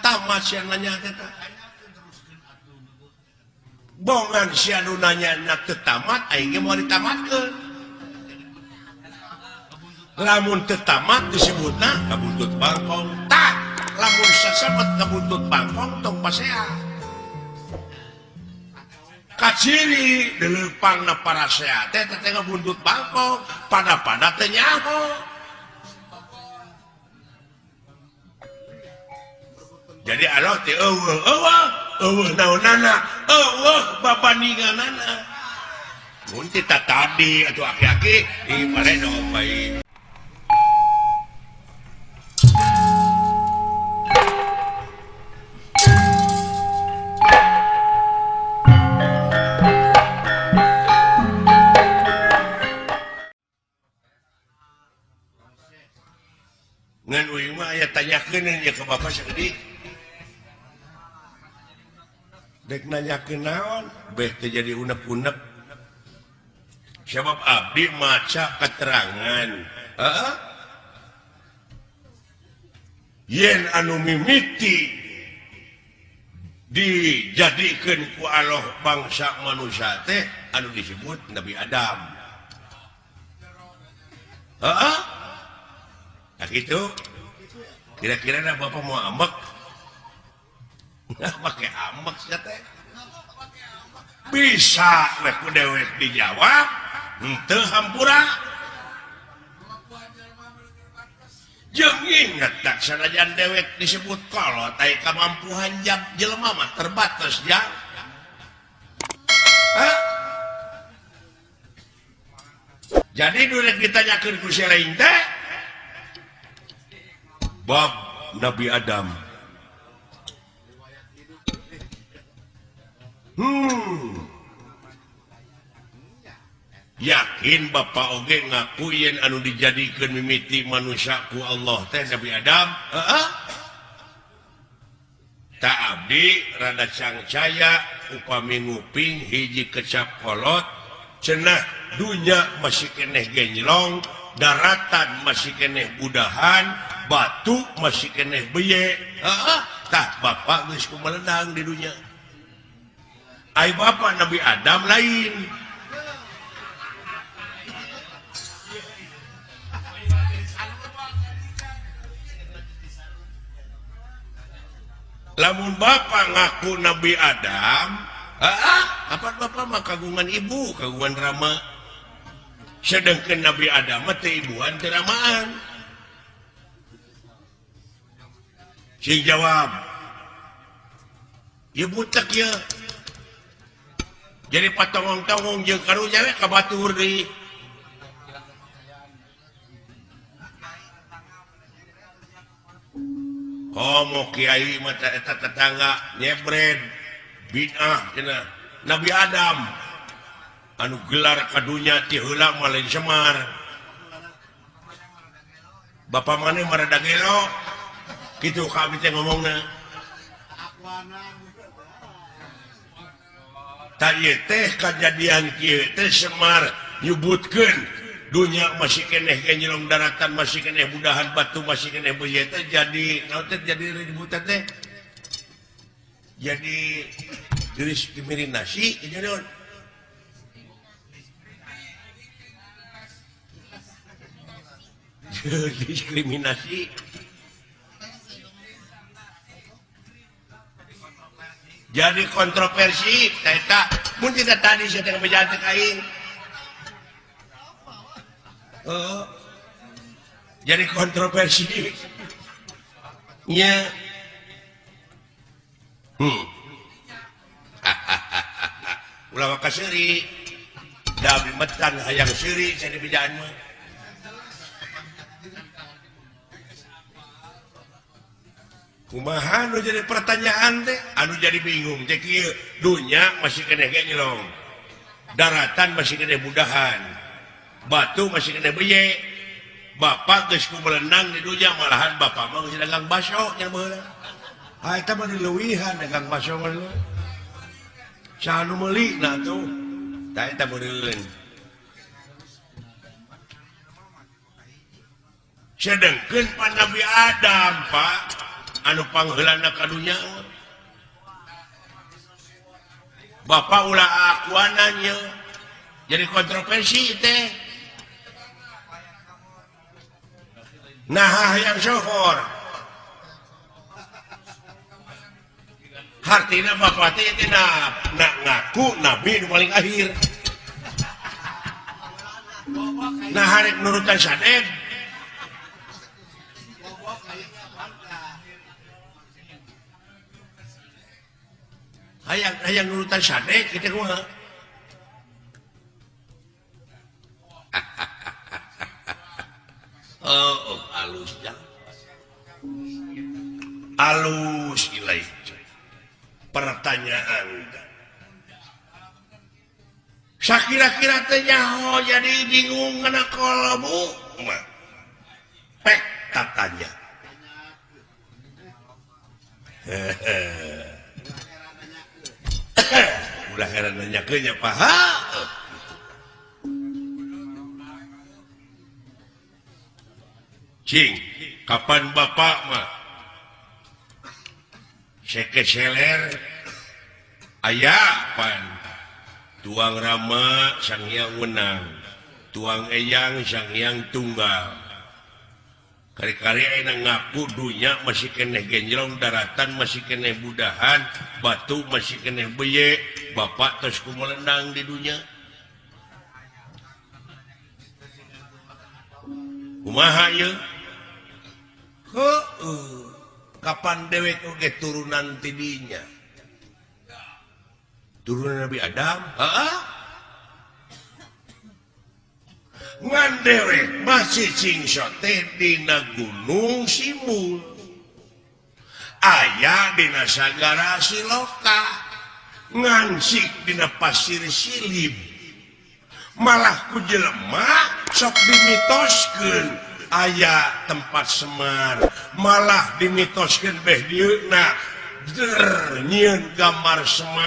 tamat nanya bongan si nanya tamat mau ditamatkan lamun tetamat disebut kabuntut bangkong tak lamun sasabat kabuntut bangkong tong pasea kaciri delepang na para sehat teh buntut bangkong pada teh nyaho jadi alo teh eueuh naonana babandinganana mun kita tadi atuh aki-aki di paredo bae ngan uing mah aya tanyakeun nya ka bapak sakeudik dek nanyakeun naon beh teh jadi unek-unek sabab abdi maca keterangan yen anu mimiti dijadikeun ku Allah bangsa manusia teh anu disebut Nabi Adam nah gitu kira-kira bapak mau ambek nggak pakai ambek sih teh bisa ku dewek dijawab henteu hampura jeung inget tak sanajan dewek disebut kolot aya kamampuan jelema mah terbatas ya jadi dulek ditanyakeun ku selain teh bab Nabi Adam yakin bapak oge ngaku yen anu dijadikeun mimiti manusia ku Allah teh Nabi Adam tak abdi rada cangcaya upami nguping hiji kecap kolot cenah dunya masih keneh genjlong daratan masih keneh budahan batu masih keneh beye tah bapak geus kumeledang di dunia ai bapak Nabi Adam lain lamun bapak ngaku Nabi Adam apa bapak mah kagungan ibu kagungan rama sedangkan Nabi Adam mah teh ibuan teh ramaan sing jawab ya butek ya jadi patongong-tongong jeung karunya we kabatur deui komo kiai mata eta tetangga nyebred bid'ah cenah Nabi Adam anu gelar kadunya ti heula mah lain Semar bapak maneh marada gelo kitu ka abdi teh ngomongna ta ieu teh kajadian kieu teh Semar nyebutkeun dunya masih keneh genjlong daratan masih keneh budahan batu masih keneh beuye teh jadi naon teh jadi ribut teh jadi diskriminasi jadi diskriminasi jadi kontroversi eta mun kita tadi saya teh bejalan teh kain jadi kontroversi nya ulah ka seuri da bimetan hayang seuri saya dibijaan mah kumaha anu jadi pertanyaan teh anu jadi bingung teh kieu dunya masih keneh genjlong daratan masih keneh budahan batu masih keneh beye bapak geus kumelenang di dunya malahan bapak mah geus dagang baso nya baheula eta mah dileuwihan dagang baso mah sa anu meuli na tuh tah eta meureun sedangkan Pak Nabi Adam Pak anu pangheulana kadunya Bapak ulah akuananya jadi kontroversi teh nah yang sohor hartina Bapak teh ngaku Nabi nu paling akhir nah hari nurutan sadep hayang nurutan sadek kita kumaha halus ya halus ilai pertanyaan sakira-kira teh nyaho jadi bingung kena kolbu pek tatanya ulah heran nanyakeun nya paha cing kapan bapak mah seket seler aya pan tuang rama sang hyang menang tuang eyang sang hyang tunggal kari-kari ayeuna ngaku dunya masih keneh genjlong daratan masih keneh budahan batu masih keneh beye bapak tos kumelenang di dunya kumaha ieu kapan dewek oge turunan ti dinya turunan Nabi Adam ngan dewek masih cingsot teh dina gunung Simul aya dina sagara Siloka ngansik dina pasir Silib malah ku jelema sok dimitoskeun aya tempat Semar malah dimitoskeun beh dieuna nyieun gambar Semar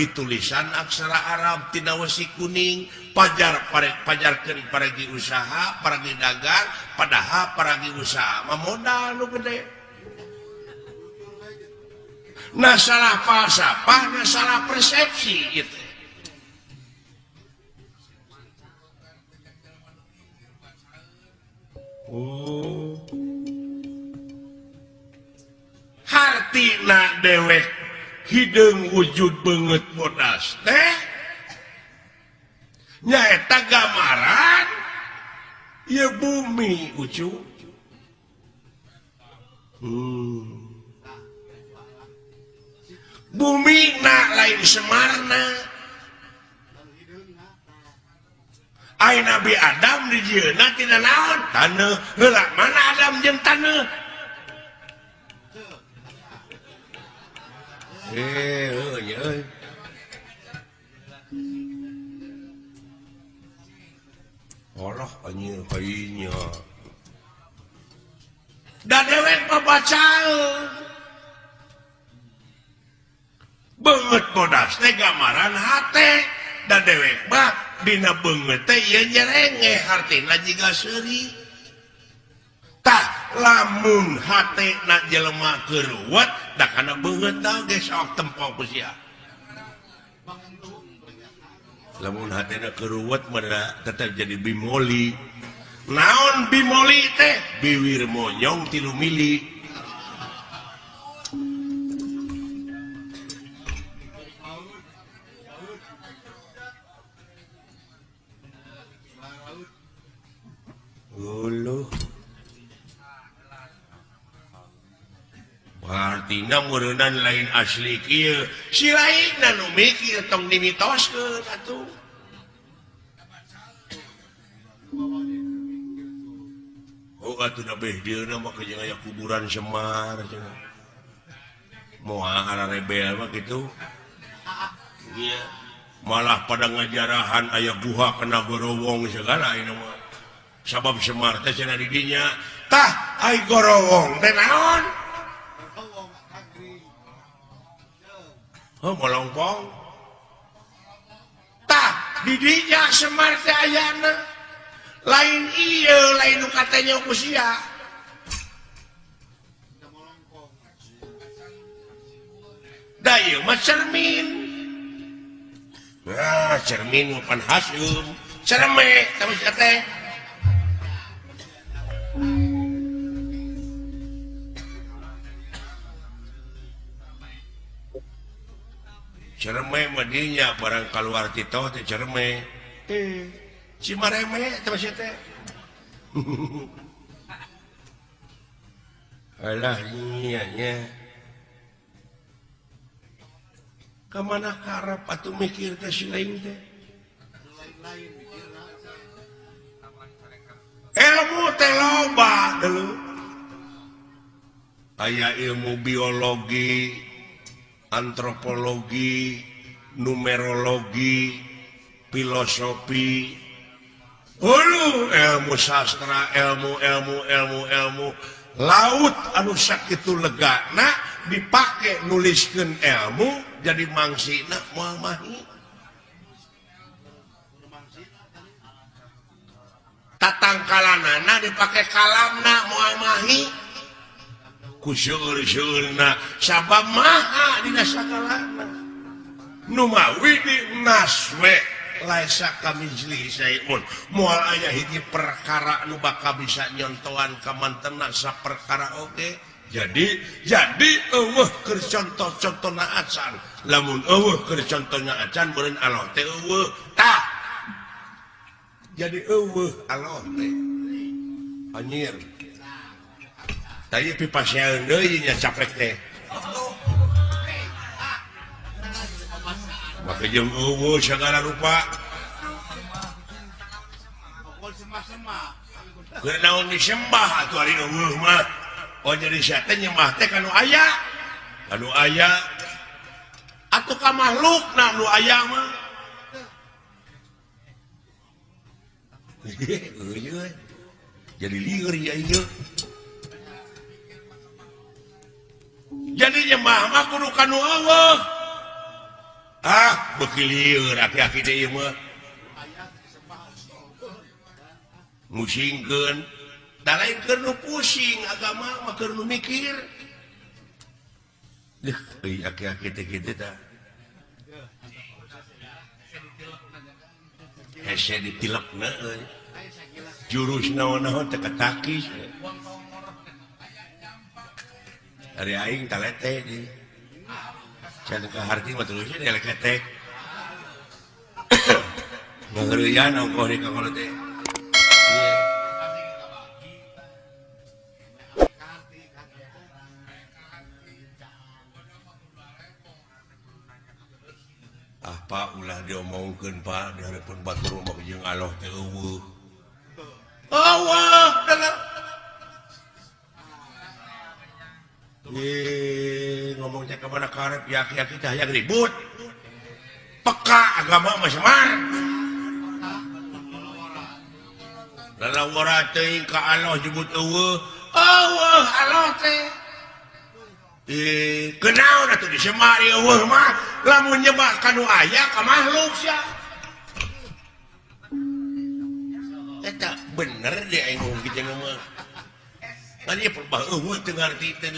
ditulisan aksara Arab tina wesi kuning pajarkeun paragi usaha paragi dagang padahal paragi usaha mah modal nu gede nah salah falsafah nah salah persepsi gitu hartina dewek hideung wujud banget bodas teh nyaeta gambaran ya bumi ucu bumi na lain Semarna ai Nabi Adam di dieuna tina naon taneuh heula mana Adam jeung taneuh Allah anjir kayaknya da dewek pabacaeun beungeut bodas teh gambaran hate da dewek mah dina beungeut teh ieu nyerenge hartina jiga seuri tah lamun hatena jelema keruwet da kana beungeut tah ge sok tempo ku sia lamun hatena keruwet mah tetep jadi bimoli naon bimoli teh biwir monyong 3 mili uluh artina meureunnan lain asli kieu si lainna nu mikir tong dimitoskeun atuh atuh da beh dieuna mah jeung aya kuburan Semar cenah moal ara rebel mah kitu nya malah pada ngajarahan aya guha kena gorowong segala ini mah sabab Semar teh cenah di dinya tah ai gorowong teh naon molongpong tah di dinya Semar teh ayana lain iya lain nu katanya usia da ieu mah cermin nah cermin pan hasum cerme sama si teh cerme madinya barang keluar tito teh cerme Cimareme sama si teh alah nya kemana karep atuh mikir teh si lain teh ilmu teh loba dulu aya ilmu biologi antropologi numerologi filosofi ilmu sastra ilmu laut anu sakitu legana dipake nuliskeun ilmu jadi mangsina moal mahi tatangkalanana dipake kalamna moal mahi ku seueur-seueurna sabab maha dina sakalana nu mawi di naswe laisa kamijli sayun moal aya hiji perkara nu bakal bisa nyontohan ka mantena saperkara oge jadi eueuh keur contoh-contohna acan lamun eueuh keur contohna acan beureun Allah teh eueuh tah jadi eueuh Allah teh anjir tadi pipasieun deui nya capek teh maka jeung eueuh sagala rupa keur naon disembah atuh ari eueuh mah oh jadi sia teh nyembah teh kanu aya atuh ka makhlukna nu aya mah jadi lieur ya ieu jadi nyembah mah kudu kanu Allah beuki lieur aki-aki teh ieu mah musingkeun da lain keur nu pusing agama mah keur nu mikir euy aki-aki teh kitu tah hese ditilekna euy jurus naon-naon teh katakis ari aing talete di can ka harti mah terusnya dia leketek ngeureuyaan ongkoh di kakolo teh Pak ulah diomongkeun Pak di hareupeun batur mah jeung Allah teh eueuh Allah dalam ngomong teh ka mana karep yaki-yaki teh hayang ribut peka agama mah samar lalawara teuing ka Allah nyebut eueuh Allah teh kenaon atuh disemari eueuh mah lamun nyembah kanu aya ka makhluk sia eta bener deh aing ngomong kitu mah kan ieu perbah eueuh teu ngarti teh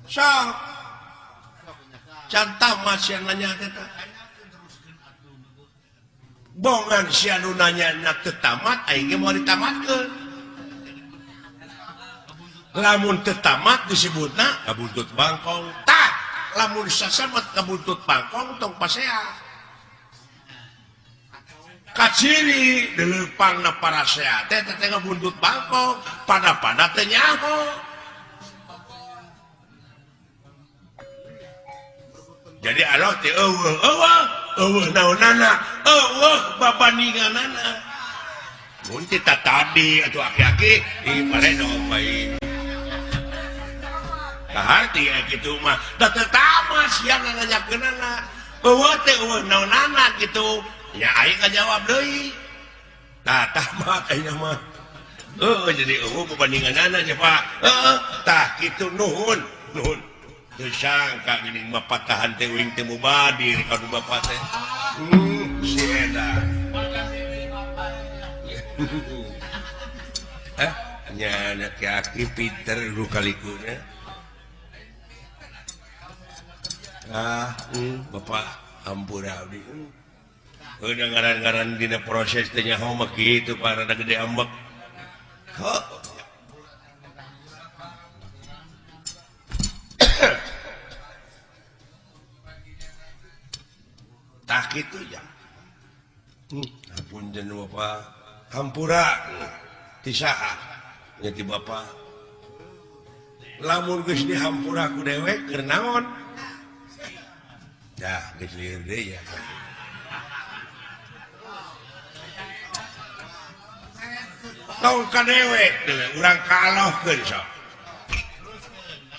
sok can tamat sia nanya eta bongan sia nu nanya na teu tamat aing ge moal ditamatkeun lamun teu tamat disebutna kabuntut bangkong tah lamun sasamet kabuntut bangkong tong pasea kaciri deleupangna para sea teh teh kabuntut bangkong pada teh nyaho jadi Allah teh eueuh naonana eueuh babandinganana mun kita tadi atuh aki-aki pareno bae kaharti gitu mah da teu tamat sia nanyakeunana eueuh teh eueuh naonana gitu nya aing ngajawab deui tah tamat aing mah jadi eueuh babandinganana nya Pak tah kitu nuhun teu sangka geuning mah patahan teh uing teh mubadir ka Bapak teh si eta nya aki pinter lu kalikuna bapak hampura abdi udah ngaran-ngaran dina proses tanya homek gitu para gede ambek tak itu ya ampun jen bapak hampura tisaha nyati bapak lamun geus dihampura ku dewek keur naon dah geus lieur deui ya tong ka dewek urang kalohkeun sok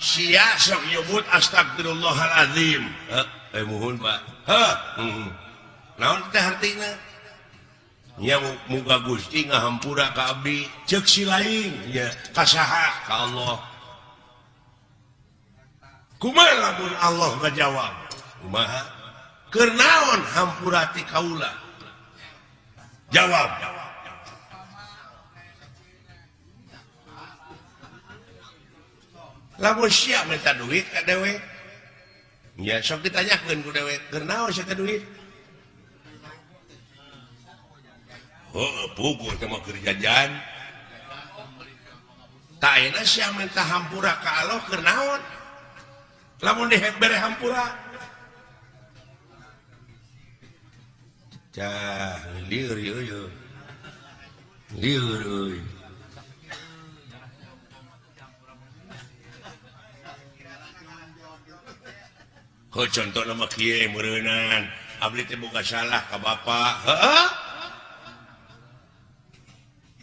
sia sok nyebut astagfirullahalazim muhun Pak naon teh artina nya muga Gusti ngahampura ka abdi ceuk si lain nya ka saha ka Allah kumaha lamun Allah ngajawab kumaha keur naon hampura ti kaula jawab lamun sia minta duit ka dewek nya sok ditanyakeun ku dewek keur naon sia duit pukul sama kerjaan tak enak sih minta hampura ke Allah keur naon lamun dibere hampura cah lieur yeuh lieur euy contoh nama kieu meureunnan abdi teh boga salah ka bapak heeh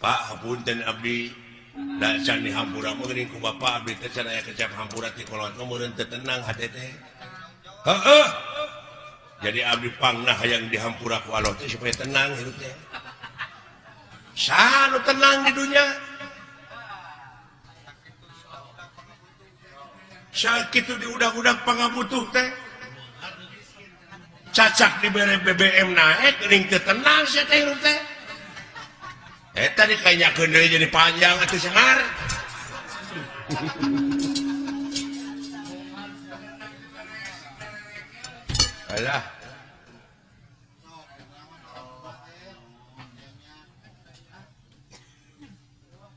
Pak hapunten abdi da can dihampura mah geuning ku bapak abdi teh can aya kecap hampura ti kolot mah meureun teu tenang hate teh. Heeh. Jadi abdi pangnah hayang dihampura ku Allah teh supaya tenang hirup teh. Saha nu tenang di dunya? Sakitu di udag-udag pangabutuh teh. Cacak dibere BBM naik geuning teu tenang sia teh hirup teh. Tadi kayaknya kendali jadi panjang atau sengar. Alah.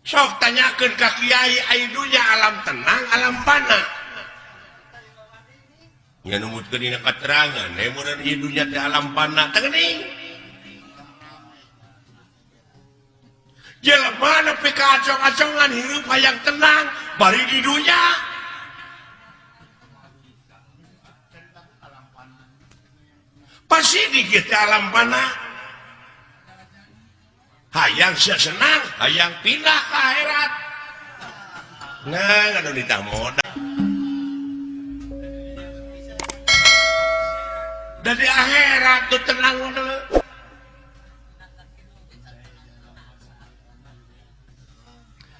Sok tanyakeun ka kiai aidunya alam tenang, alam pana. Nya numutkeun dina katerangan, mun idunya teh alam pana teh geuning. Jelema nepi ka acong-acongan hirup hayang tenang bari di dunya. Pasti dikit alam pana. Hayang sia senang, hayang pindah ke akhirat. Nah, anu ditah modal. Dan di akhirat tuh tenang dulu.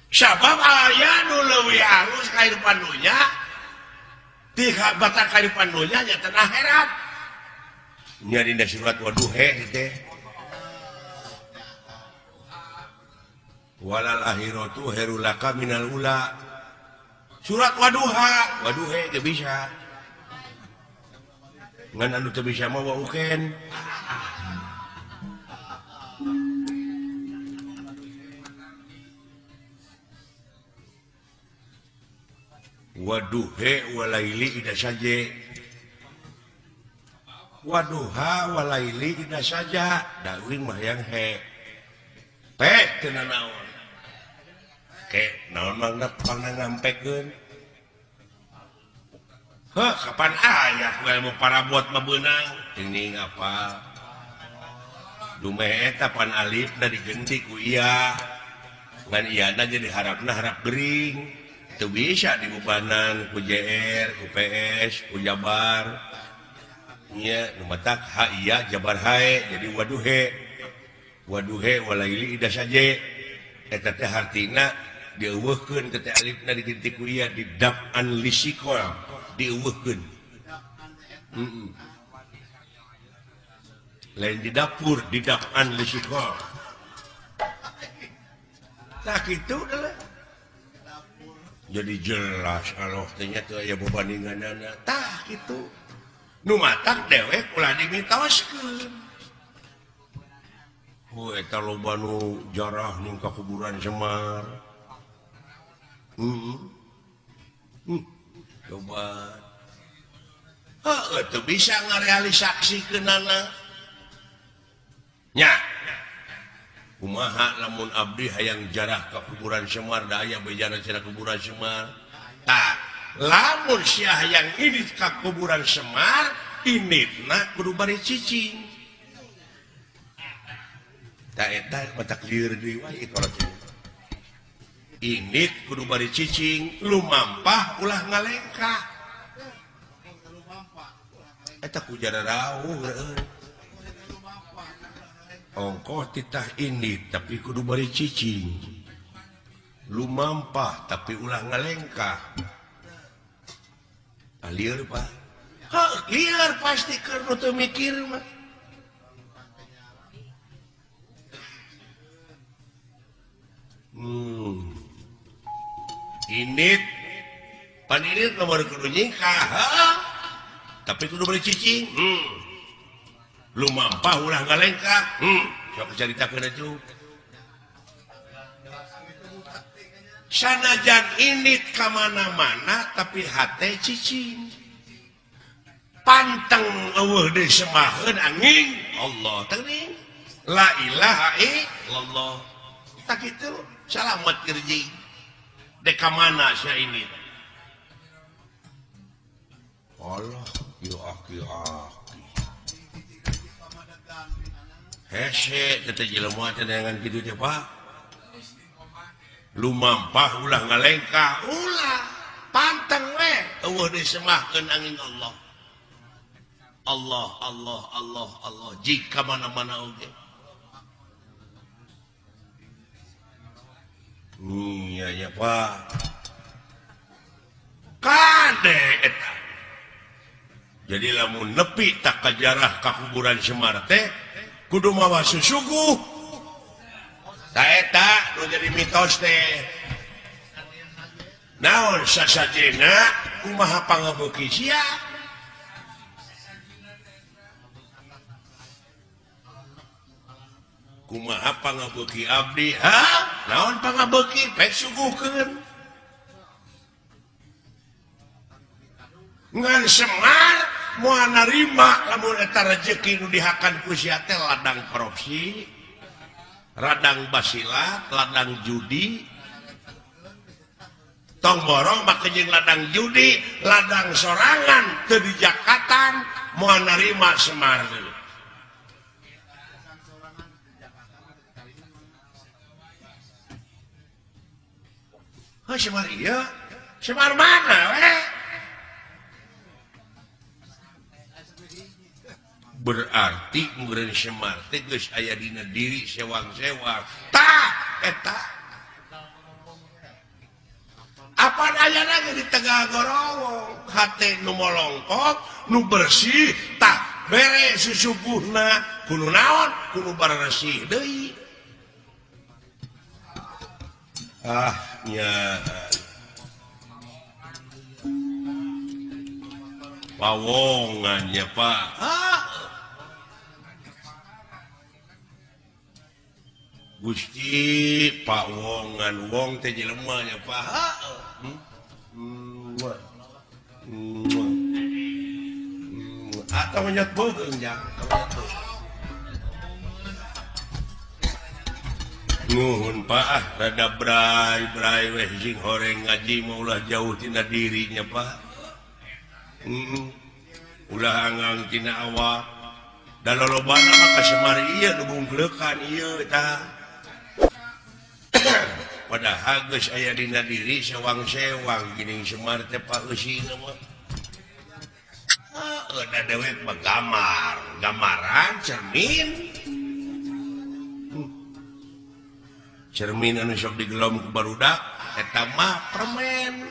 Sabab aya nu leuwih alus kahirupan dunya ti batak kahirupan dunya nya teh akhirat nya dina surat Waduha teh walal akhiratu khairul laka minal ula surat Waduha teh bisa ngan anu teu bisa mah waukeun Waduhe walaili ida saja waduha walaili ida saja dawing mah yang he pek teu naon ke naon mangna pangna ngampekeun heuh kapan aya we mau parabot mah beunang ini ngapa dumeh eta pan alif da digendi ku iya ngan iyana jadi harapna harap gering teu bisa dibebanan ku JR, ku PS, ku Jabar nya nu matak ha iya Jabar hae jadi waduhe walaili ida saje eta teh artina dieuweuhkeun teh alifna diginti ku iya di dab'an lisikol dieuweuhkeun lain di dapur di dab'an lisikol tak gitu dah jadi jelas Allah ternyata aya bebaninganana tah gitu nu matak dewek ulah dimitoskeun eta loba nu jarah ning ka kuburan Semar coba itu bisa ngarealisasikeunana nya kumaha lamun abdi hayang jarah ka kuburan Semar da aya bejana cenah kuburan Semar tah lamun sia hayang ini ka kuburan Semar initna kudu bari cicing tah eta matak lieur deui wae kalau init kudu bari cicing lumampah ulah ngalengka eta ku jara rawuh ongkoh titah ini tapi kudu bari cicing lumampah tapi ulah ngalengka lieur Pak lieur pasti keur teu mikir mah init paninit nomor kudu nyingkah tapi kudu bari cicing lumampah ulah ngalengka sok caritakeun atuh sanajan init ka mana-mana tapi hate cicing panteng eueuh deui semaheun angin Allah teuing la ilaha illallah tak kitu salamet kerjing dek ka mana sia init Allah ya aki hese teh jelema teh dengan kitu teh Pak lumampah ulah ngalengkah ulah panteng we eueuh disemahkeun angin Allah Allah Allah Allah Allah jika mana-mana oge iya ya Pak kade eta jadi lamun nepi tak kajarah ka kuburan Semar teh kudu mawa susuguh ta eta nu jadi mitos teh naon sasajena kumaha pangabeuki sia kumaha pangabeuki abdi naon pangabeuki pek suguhkeun ngan Semar moal narima lamun eta rezeki nu dihakan ku sia teh ladang korupsi radang basilat ladang judi tong borong make jeung ladang judi ladang sorangan teu dijakatan moal narima Semar deui Semar iya Semar mana we berarti meureun Semar teh geus aya dina diri sewang-sewang tah eta apa ayana ge di tengah gorowong hate nu molongkok nu bersih tah bere susubuhna kudu naon kudu baresih deui nya pawongannya Pak Gusti Pak Wongan wong teh jelema nya Pak atau nyat beung nya nuhun Pak rada brai weh jing horeng ngaji maulah jauh tina dirinya Pak ulah angang tina awak da lolobana mah ka Semar ieu nu bungkleukan ieu tah padahal geus aya dina diri sewang-sewang geuning Semar teh Pak eusina mah da dewek mah gamaran cermin anu sok digelom ku barudak eta mah permen